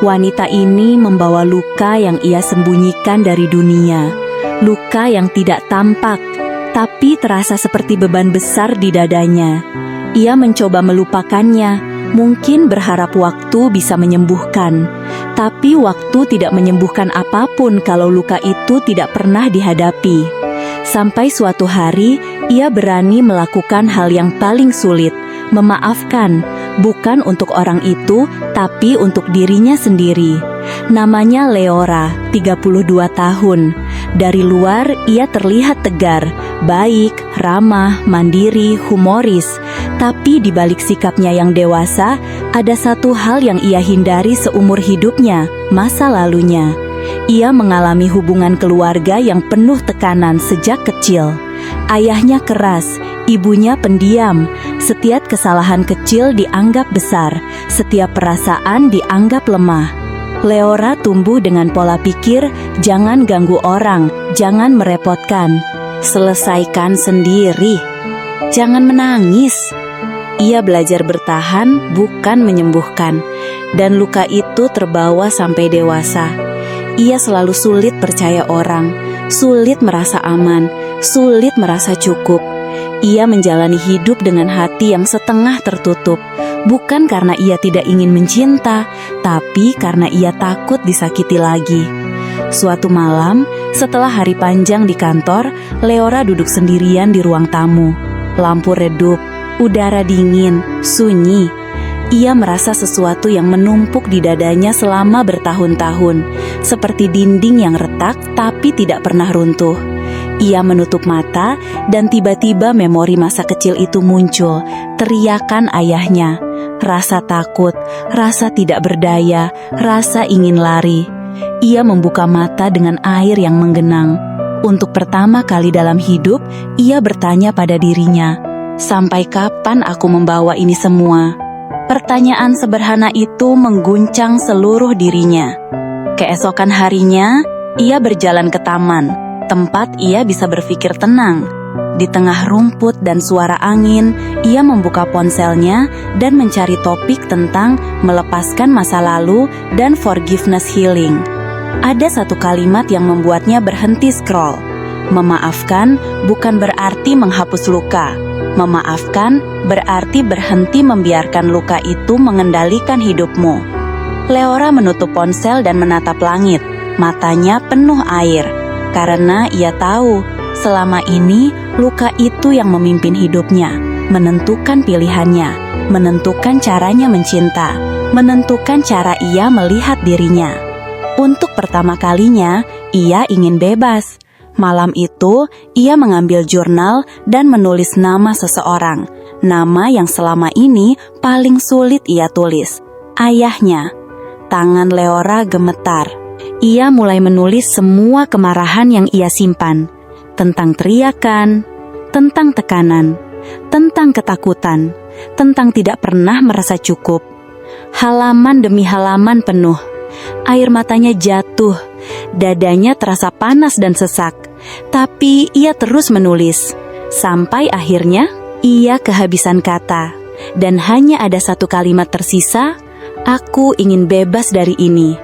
Wanita ini membawa luka yang ia sembunyikan dari dunia. Luka yang tidak tampak, tapi terasa seperti beban besar di dadanya. Ia mencoba melupakannya, mungkin berharap waktu bisa menyembuhkan. Tapi waktu tidak menyembuhkan apapun kalau luka itu tidak pernah dihadapi. Sampai suatu hari, ia berani melakukan hal yang paling sulit, memaafkan, bukan untuk orang itu, tapi untuk dirinya sendiri. Namanya Leora, 32 tahun. Dari luar, ia terlihat tegar, baik, ramah, mandiri, humoris. Tapi di balik sikapnya yang dewasa, ada satu hal yang ia hindari seumur hidupnya, masa lalunya. Ia mengalami hubungan keluarga yang penuh tekanan sejak kecil. Ayahnya keras, ibunya pendiam. Setiap kesalahan kecil dianggap besar, setiap perasaan dianggap lemah. Leora tumbuh dengan pola pikir, jangan ganggu orang, jangan merepotkan. Selesaikan sendiri. Jangan menangis. Ia belajar bertahan, bukan menyembuhkan. Dan luka itu terbawa sampai dewasa. Ia selalu sulit percaya orang, sulit merasa aman, sulit merasa cukup. Ia menjalani hidup dengan hati yang setengah tertutup, bukan karena ia tidak ingin mencinta, tapi karena ia takut disakiti lagi. Suatu malam, setelah hari panjang di kantor, Leora duduk sendirian di ruang tamu. Lampu redup, udara dingin, sunyi. Ia merasa sesuatu yang menumpuk di dadanya selama bertahun-tahun, seperti dinding yang retak tapi tidak pernah runtuh. Ia menutup mata dan tiba-tiba memori masa kecil itu muncul, teriakan ayahnya. Rasa takut, rasa tidak berdaya, rasa ingin lari. Ia membuka mata dengan air yang menggenang. Untuk pertama kali dalam hidup, ia bertanya pada dirinya, "Sampai kapan aku membawa ini semua?" Pertanyaan sederhana itu mengguncang seluruh dirinya. Keesokan harinya, ia berjalan ke taman, tempat ia bisa berpikir tenang. Di tengah rumput dan suara angin, ia membuka ponselnya dan mencari topik tentang melepaskan masa lalu dan forgiveness healing. Ada satu kalimat yang membuatnya berhenti scroll. Memaafkan bukan berarti menghapus luka. Memaafkan berarti berhenti membiarkan luka itu mengendalikan hidupmu. Leora menutup ponsel dan menatap langit. Matanya penuh air. Karena ia tahu, selama ini luka itu yang memimpin hidupnya, menentukan pilihannya, menentukan caranya mencinta, menentukan cara ia melihat dirinya. Untuk pertama kalinya, ia ingin bebas. Malam itu, ia mengambil jurnal dan menulis nama seseorang, nama yang selama ini paling sulit ia tulis, ayahnya. Tangan Leora gemetar. Ia mulai menulis semua kemarahan yang ia simpan, tentang teriakan, tentang tekanan, tentang ketakutan, tentang tidak pernah merasa cukup. Halaman demi halaman penuh. Air matanya jatuh, dadanya terasa panas dan sesak. Tapi ia terus menulis. Sampai akhirnya, ia kehabisan kata. Dan hanya ada satu kalimat tersisa, "Aku ingin bebas dari ini."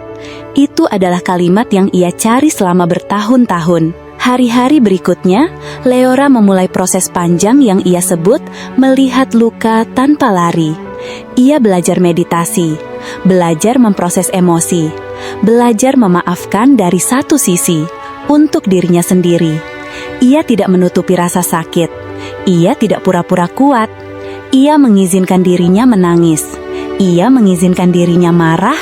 Itu adalah kalimat yang ia cari selama bertahun-tahun. Hari-hari berikutnya, Leora memulai proses panjang yang ia sebut melihat luka tanpa lari. Ia belajar meditasi, belajar memproses emosi, belajar memaafkan dari satu sisi, untuk dirinya sendiri. Ia tidak menutupi rasa sakit. Ia tidak pura-pura kuat. Ia mengizinkan dirinya menangis. Ia mengizinkan dirinya marah.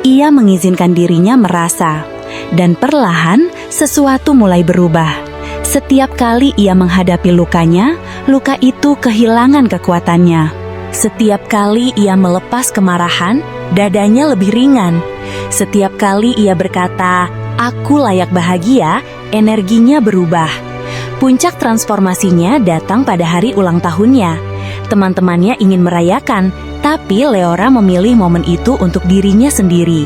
Ia mengizinkan dirinya merasa. Dan perlahan, sesuatu mulai berubah. Setiap kali ia menghadapi lukanya, luka itu kehilangan kekuatannya. Setiap kali ia melepas kemarahan, dadanya lebih ringan. Setiap kali ia berkata, "Aku layak bahagia," energinya berubah. Puncak transformasinya datang pada hari ulang tahunnya. Teman-temannya ingin merayakan, tapi Leora memilih momen itu untuk dirinya sendiri.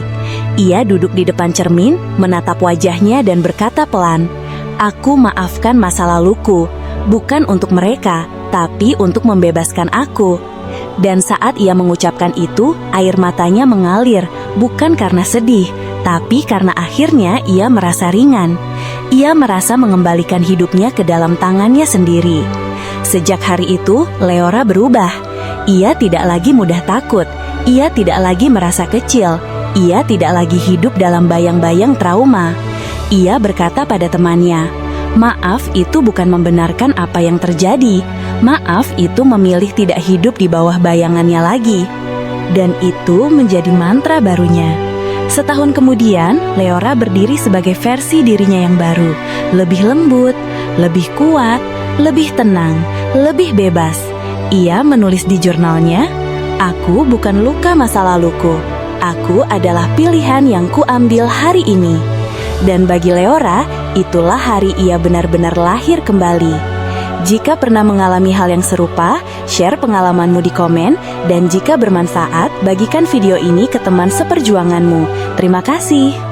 Ia duduk di depan cermin, menatap wajahnya dan berkata pelan, "Aku maafkan masa laluku, bukan untuk mereka, tapi untuk membebaskan aku." Dan saat ia mengucapkan itu, air matanya mengalir, bukan karena sedih, tapi karena akhirnya ia merasa ringan. Ia merasa mengembalikan hidupnya ke dalam tangannya sendiri. Sejak hari itu, Leora berubah. Ia tidak lagi mudah takut. Ia tidak lagi merasa kecil. Ia tidak lagi hidup dalam bayang-bayang trauma. Ia berkata pada temannya, "Maaf itu bukan membenarkan apa yang terjadi. Maaf itu memilih tidak hidup di bawah bayangannya lagi." Dan itu menjadi mantra barunya. Setahun kemudian, Leora berdiri sebagai versi dirinya yang baru. Lebih lembut, lebih kuat, lebih tenang, lebih bebas. Ia menulis di jurnalnya, "Aku bukan luka masa laluku. Aku adalah pilihan yang kuambil hari ini." Dan bagi Leora, itulah hari ia benar-benar lahir kembali. Jika pernah mengalami hal yang serupa, share pengalamanmu di komen, dan jika bermanfaat, bagikan video ini ke teman seperjuanganmu. Terima kasih.